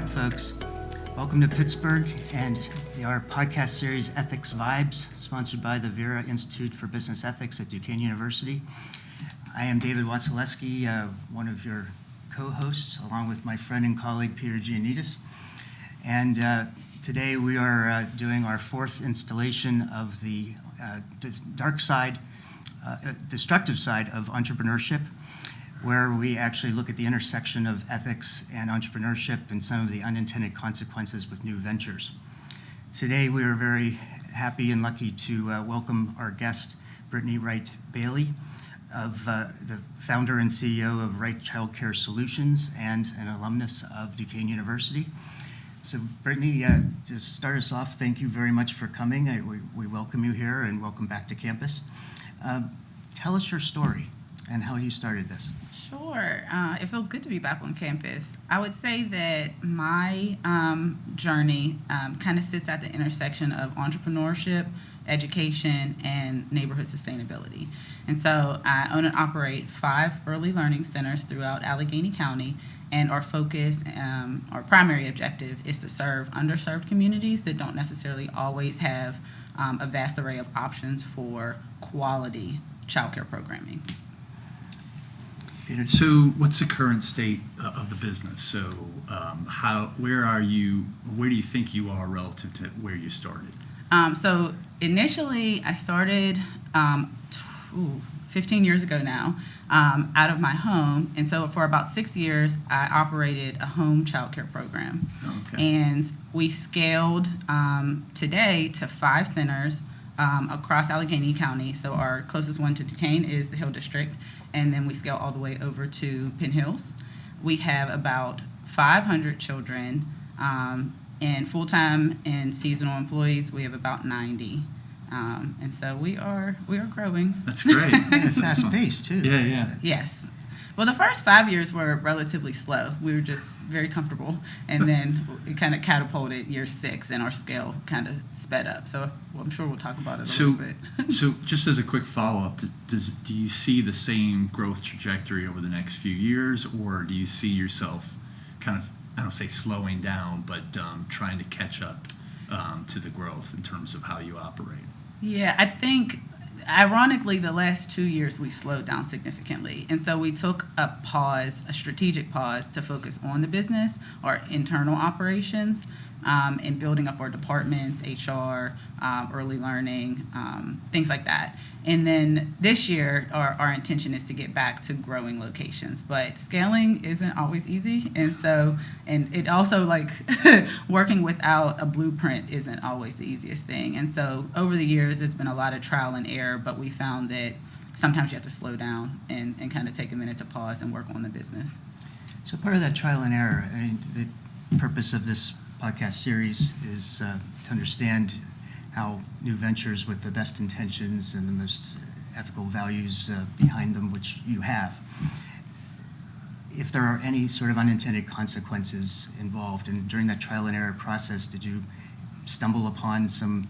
back, folks. Welcome to Pittsburgh and our podcast series, Ethics Vibes, sponsored by the Vera Institute for Business Ethics at Duquesne University. I am David Wasilewski, one of your co-hosts, along with my friend and colleague, Peter Giannidis. And today we are doing our fourth installation of the Destructive Side of Entrepreneurship, where we actually look at the intersection of ethics and entrepreneurship and some of the unintended consequences with new ventures. Today, we are very happy and lucky to welcome our guest, Brittini Wright-Burley, the founder and CEO of Wright Childcare Solutions and an alumnus of Duquesne University. So, Brittini, to start us off, thank you very much for coming. We welcome you here and welcome back to campus. Tell us your story and how you started this. Sure. It feels good to be back on campus. I would say that my journey kind of sits at the intersection of entrepreneurship, education, and neighborhood sustainability. And so I own and operate 5 early learning centers throughout Allegheny County, and our focus, our primary objective is to serve underserved communities that don't necessarily always have a vast array of options for quality childcare programming. So what's the current state of the business? So where do you think you are relative to where you started? So initially I started 15 years ago now, out of my home. And so for about 6 years, I operated a home childcare program. Okay. And we scaled today to 5 centers across Allegheny County. So our closest one to Duquesne is the Hill District, and then we scale all the way over to Penn Hills. We have about 500 children, and full-time and seasonal employees, we have about 90. And so we are growing. That's great. And fast paced, too. Yeah. Yes. Well, the first 5 years were relatively slow. We were just very comfortable, and then it kind of catapulted year 6, and our scale kind of sped up. So I'm sure we'll talk about it a little bit. So just as a quick follow-up, do you see the same growth trajectory over the next few years, or do you see yourself kind of, I don't say slowing down, but trying to catch up to the growth in terms of how you operate? Yeah, I think, ironically, the last 2 years we slowed down significantly. And so we took a strategic pause to focus on the business, our internal operations, and building up our departments, HR, early learning, things like that. And then this year, our intention is to get back to growing locations. But scaling isn't always easy. And it also, working without a blueprint isn't always the easiest thing. And so over the years, it's been a lot of trial and error, but we found that sometimes you have to slow down and kind of take a minute to pause and work on the business. So part of that trial and error, the purpose of this podcast series is to understand how new ventures with the best intentions and the most ethical values behind them, which you have, if there are any sort of unintended consequences involved. And during that trial and error process, did you stumble upon some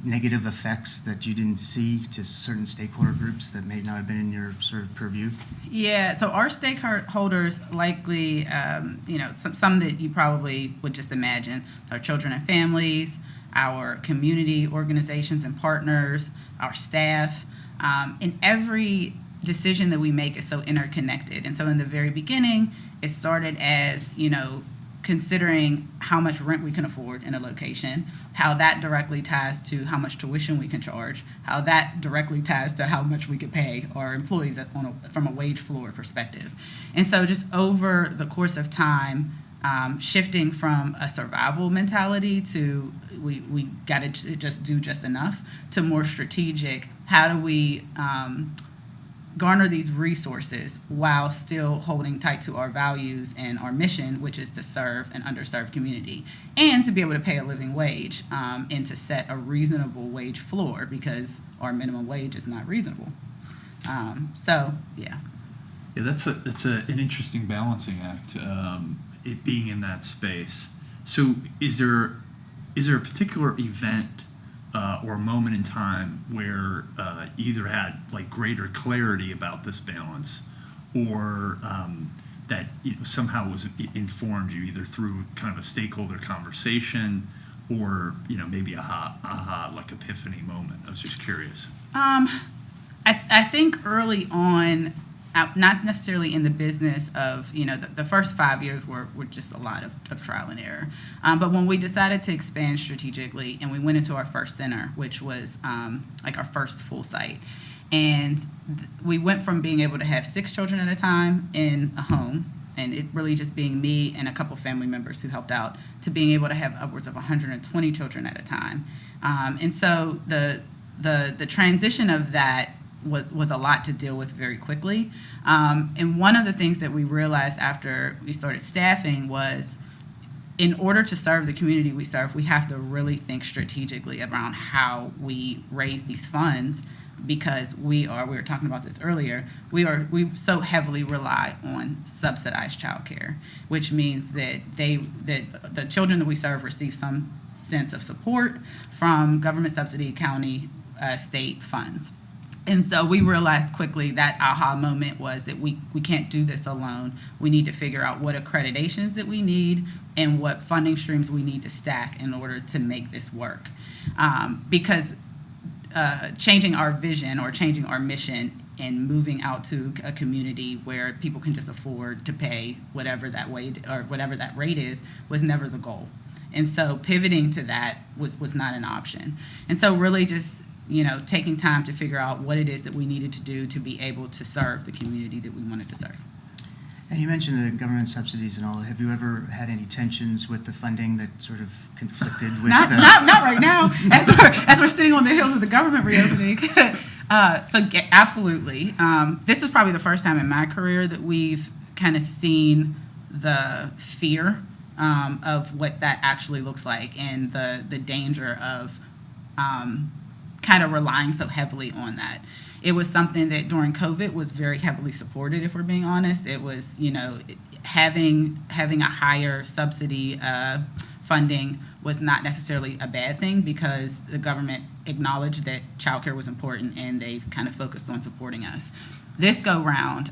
negative effects that you didn't see to certain stakeholder groups that may not have been in your sort of purview? Yeah, so our stakeholders likely, some that you probably would just imagine, our children and families, our community organizations and partners, our staff, and every decision that we make is so interconnected. And so in the very beginning, it started as, considering how much rent we can afford in a location, how that directly ties to how much tuition we can charge, how that directly ties to how much we could pay our employees from a wage floor perspective. And so just over the course of time, shifting from a survival mentality to we got to just do just enough to more strategic, how do we garner these resources while still holding tight to our values and our mission, which is to serve an underserved community and to be able to pay a living wage and to set a reasonable wage floor because our minimum wage is not reasonable. Yeah, that's an interesting balancing act, it being in that space. So is there a particular event or a moment in time where you either had greater clarity about this balance, or that somehow was informed you either through kind of a stakeholder conversation or maybe aha like epiphany moment? I was just curious. I think early on, not necessarily in the business of, the first 5 years were just a lot of trial and error. But when we decided to expand strategically and we went into our first center, which was like our first full site, and we went from being able to have 6 children at a time in a home, and it really just being me and a couple family members who helped out, to being able to have upwards of 120 children at a time. And so the transition of that was a lot to deal with very quickly. And one of the things that we realized after we started staffing was, in order to serve the community we serve, we have to really think strategically around how we raise these funds, because we were talking about this earlier, we so heavily rely on subsidized childcare, which means that the children that we serve receive some sense of support from government subsidy, county, state funds. And so we realized quickly that aha moment was that we can't do this alone. We need to figure out what accreditations that we need and what funding streams we need to stack in order to make this work. Because changing our vision or changing our mission and moving out to a community where people can just afford to pay whatever that rate is was never the goal. And so pivoting to that was not an option. And so really just taking time to figure out what it is that we needed to do to be able to serve the community that we wanted to serve. And you mentioned the government subsidies and all. Have you ever had any tensions with the funding that sort of conflicted with not right now, as we're sitting on the heels of the government reopening. Absolutely. This is probably the first time in my career that we've kind of seen the fear of what that actually looks like, and the danger of kind of relying so heavily on that. It was something that during COVID was very heavily supported, if we're being honest. It was, having a higher subsidy funding was not necessarily a bad thing, because the government acknowledged that childcare was important and they've kind of focused on supporting us. This go round,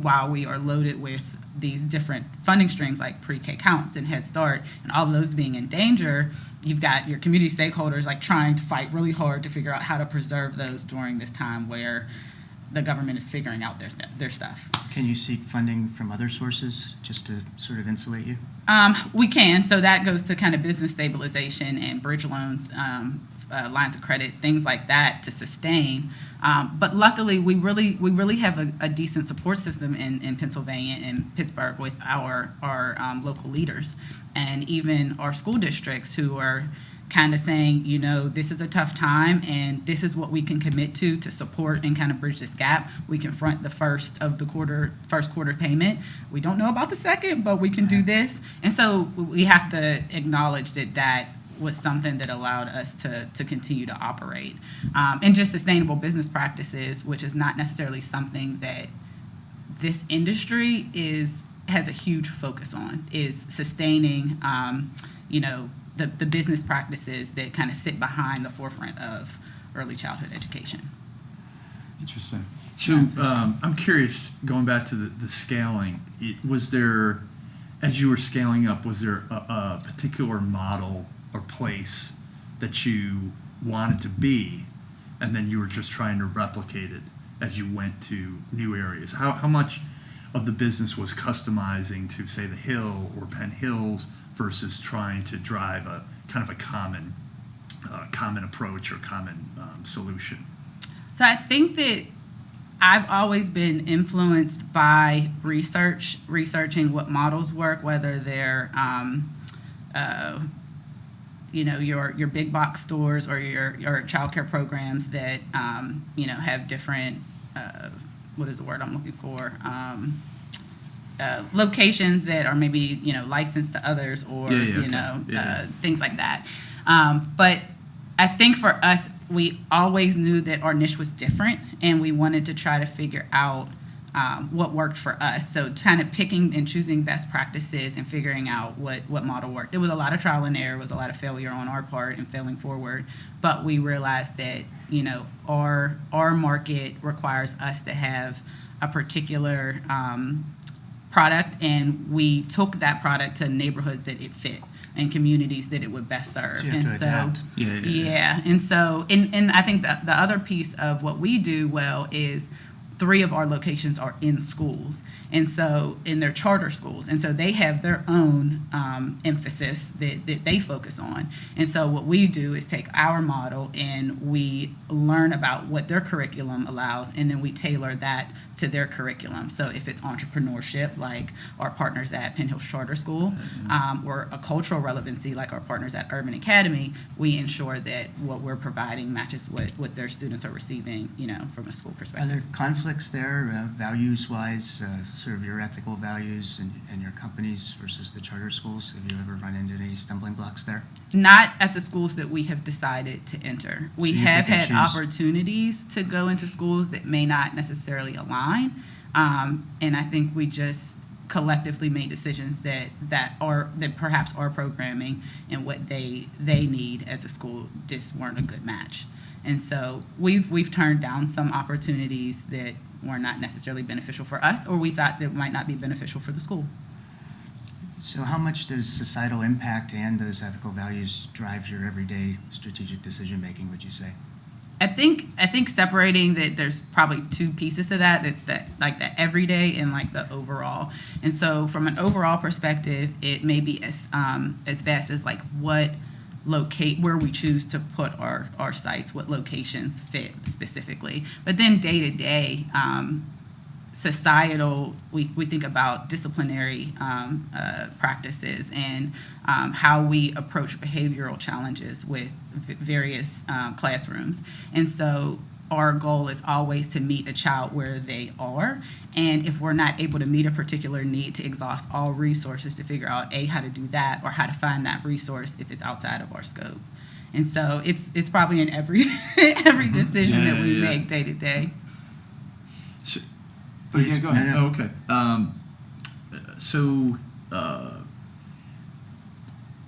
while we are loaded with these different funding streams like pre-K counts and Head Start, and all of those being in danger, you've got your community stakeholders like trying to fight really hard to figure out how to preserve those during this time where the government is figuring out their stuff. Can you seek funding from other sources just to sort of insulate you? We can. So that goes to kind of business stabilization and bridge loans, lines of credit, things like that to sustain. But luckily, we really have a decent support system in Pennsylvania and Pittsburgh with our local leaders, and even our school districts, who are kind of saying, this is a tough time and this is what we can commit to support and kind of bridge this gap. We can front the first quarter payment. We don't know about the second, but we can do this. And so we have to acknowledge that was something that allowed us to continue to operate. And just sustainable business practices, which is not necessarily something that this industry has a huge focus on, is sustaining, the business practices that kind of sit behind the forefront of early childhood education. Interesting. So I'm curious, going back to the scaling, was there, as you were scaling up, was there a particular model or place that you wanted to be, and then you were just trying to replicate it as you went to new areas? How much of the business was customizing to, say, the Hill or Penn Hills versus trying to drive a kind of a common approach or common solution? So I think that I've always been influenced by researching what models work, whether they're your big box stores or your childcare programs that have different what is the word I'm looking for, locations that are maybe licensed to others, or things like that. But I think for us, we always knew that our niche was different, and we wanted to try to figure out what worked for us. So kind of picking and choosing best practices and figuring out what model worked. It was a lot of trial and error, it was a lot of failure on our part and failing forward. But we realized that, our market requires us to have a particular product, and we took that product to neighborhoods that it fit and communities that it would best serve. So you have to adapt. Yeah. And so, and I think that the other piece of what we do well is 3 of our locations are in schools, and so in their charter schools, and so they have their own emphasis that they focus on. And so what we do is take our model and we learn about what their curriculum allows, and then we tailor that to their curriculum. So if it's entrepreneurship, like our partners at Penn Hills Charter School, or a cultural relevancy, like our partners at Urban Academy, we ensure that what we're providing matches what their students are receiving, from a school Are perspective. there conflicts there, values-wise, sort of your ethical values and your companies versus the charter schools? Have you ever run into any stumbling blocks there? Not at the schools that we have decided to enter. We you have pick and had choose. opportunities to go into schools that may not necessarily align, and I think we just collectively made decisions that perhaps our programming and what they need as a school just weren't a good match. And so we've turned down some opportunities that were not necessarily beneficial for us, or we thought that might not be beneficial for the school. So how much does societal impact and those ethical values drive your everyday strategic decision-making, would you say? I think separating that there's probably 2 pieces to that. It's the everyday and like the overall. And so from an overall perspective, it may be as vast as like where we choose to put our sites, what locations fit specifically. But then day to day, societal, we think about disciplinary practices and how we approach behavioral challenges with various classrooms. And so our goal is always to meet a child where they are, and if we're not able to meet a particular need, to exhaust all resources to figure out how to do that or how to find that resource if it's outside of our scope. And so it's probably in every decision that we make day to day. Please, go ahead. no. Oh, okay.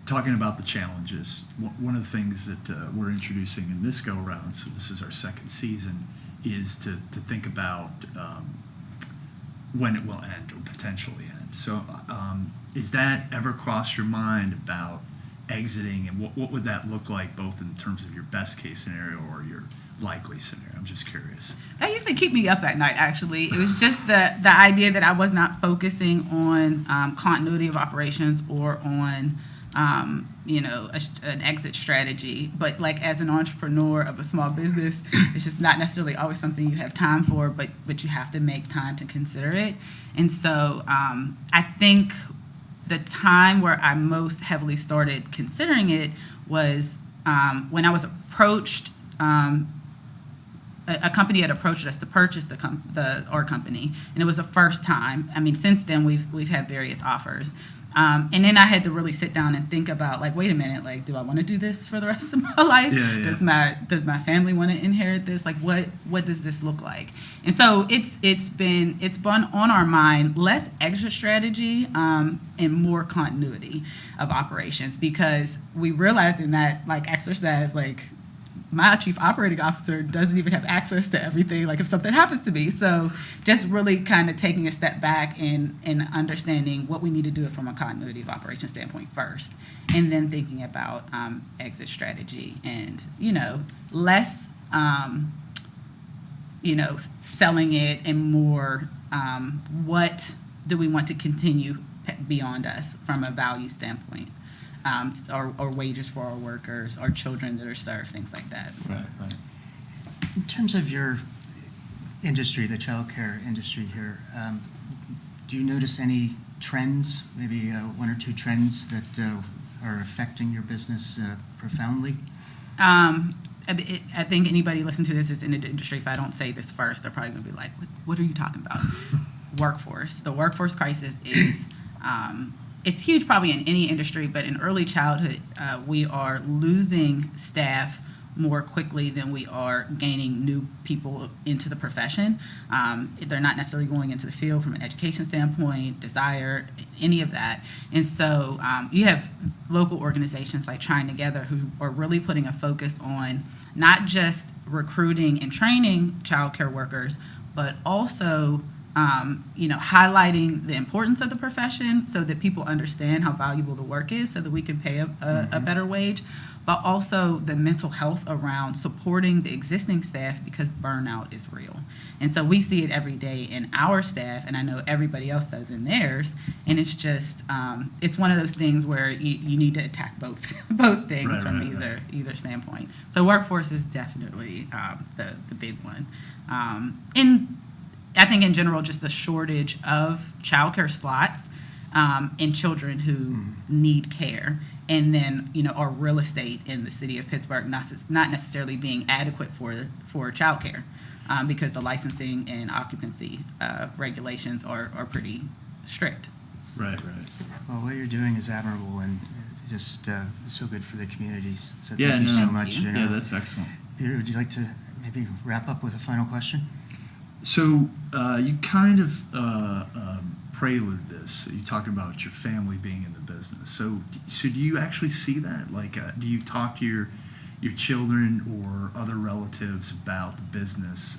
Talking about the challenges, one of the things that we're introducing in this go-around, so this is our 2nd season, is to think about when it will end or potentially end. So is that ever crossed your mind about exiting, and what would that look like both in terms of your best case scenario or your likely scenario? I'm just curious. That used to keep me up at night, actually. It was just the idea that I was not focusing on continuity of operations or on an exit strategy. But like as an entrepreneur of a small business, it's just not necessarily always something you have time for, but you have to make time to consider it. And so I think the time where I most heavily started considering it was when I was approached. A company had approached us to purchase our company, and it was the first time. I mean, since then we've had various offers, and then I had to really sit down and think about, like, wait a minute, like, do I want to do this for the rest of my life? Yeah. Does my family want to inherit this? Like, what does this look like? And so it's been on our mind, less exit strategy and more continuity of operations, because we realized in that, like, exercise, like, my chief operating officer doesn't even have access to everything, like if something happens to me. So just really kind of taking a step back and understanding what we need to do from a continuity of operation standpoint first, and then thinking about exit strategy and, less, selling it, and more what do we want to continue beyond us from a value standpoint. Or wages for our workers, our children that are served, things like that. Right. In terms of your industry, the childcare industry here, do you notice any trends, maybe 1 or 2 trends that are affecting your business profoundly? I think anybody listening to this is in the industry. If I don't say this first, they're probably going to be like, what are you talking about? Workforce. The workforce crisis is... it's huge probably in any industry, but in early childhood, we are losing staff more quickly than we are gaining new people into the profession. They're not necessarily going into the field from an education standpoint, desire, any of that. And so you have local organizations like Trying Together who are really putting a focus on not just recruiting and training childcare workers, but also highlighting the importance of the profession so that people understand how valuable the work is so that we can pay a better wage, but also the mental health around supporting the existing staff because burnout is real. And so we see it every day in our staff, and I know everybody else does in theirs, and it's just, it's one of those things where you need to attack both things from either standpoint. So workforce is definitely the big one. I think in general, just the shortage of childcare slots in children who need care, and then our real estate in the city of Pittsburgh not necessarily being adequate for childcare because the licensing and occupancy regulations are pretty strict. Right. Well, what you're doing is admirable and just so good for the communities. So Yeah, thank you no, so much. you. Yeah, that's excellent. Peter, would you like to maybe wrap up with a final question? So you kind of prelude this. You talk about your family being in the business. So do you actually see that? Like, do you talk to your children or other relatives about the business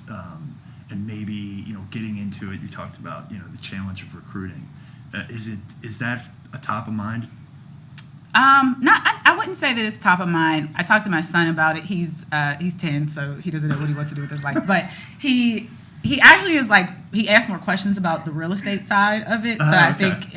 and maybe getting into it? You talked about the challenge of recruiting. Is that a top of mind? I wouldn't say that it's top of mind. I talked to my son about it. He's 10, so he doesn't know what he wants to do with his life. But he actually is he asks more questions about the real estate side of it. So I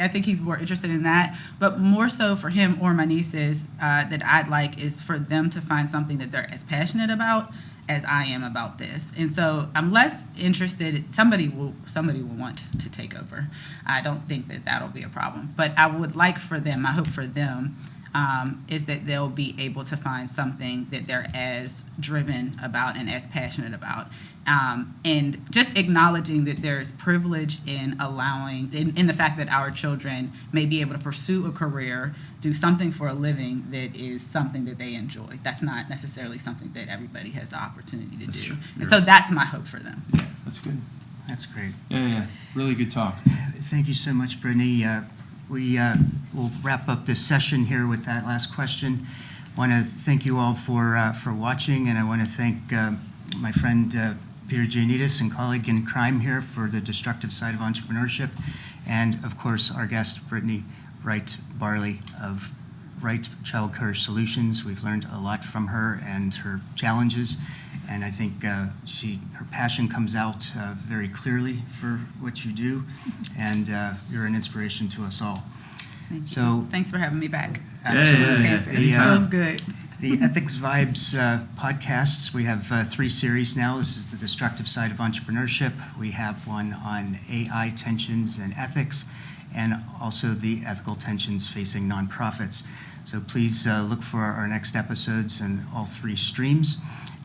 think he's more interested in that. But more so for him or my nieces that I'd like is for them to find something that they're as passionate about as I am about this. And so I'm less interested. Somebody will want to take over. I don't think that that'll be a problem. But I would like for them, my hope for them is that they'll be able to find something that they're as driven about and as passionate about. And just acknowledging that there's privilege in allowing, in the fact that our children may be able to pursue a career, do something for a living that is something that they enjoy. That's not necessarily something that everybody has the opportunity to That's do. true. And so that's my hope for them. Yeah, that's good. That's great. Yeah. Really good talk. Thank you so much, Brittini. We will wrap up this session here with that last question. I want to thank you all for watching, and I want to thank my friend Peter Giannidis and colleague in crime here for the Destructive Side of Entrepreneurship, and of course our guest Brittini Wright-Burley of Wright Childcare Solutions. We've learned a lot from her and her challenges, and I think her passion comes out very clearly for what you do, and you're an inspiration to us all. Thank you. So Thanks for having me back. absolutely. Yeah. It feels good. The Ethics Vibes podcasts, we have 3 series now. This is the Destructive Side of Entrepreneurship. We have one on AI tensions and ethics, and also the ethical tensions facing nonprofits. So please look for our next episodes in all 3 streams.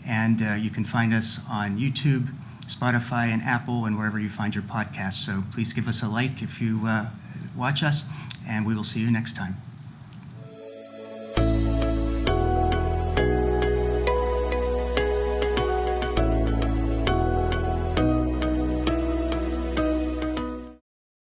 And you can find us on YouTube, Spotify, and Apple, and wherever you find your podcasts. So please give us a like if you watch us, and we will see you next time.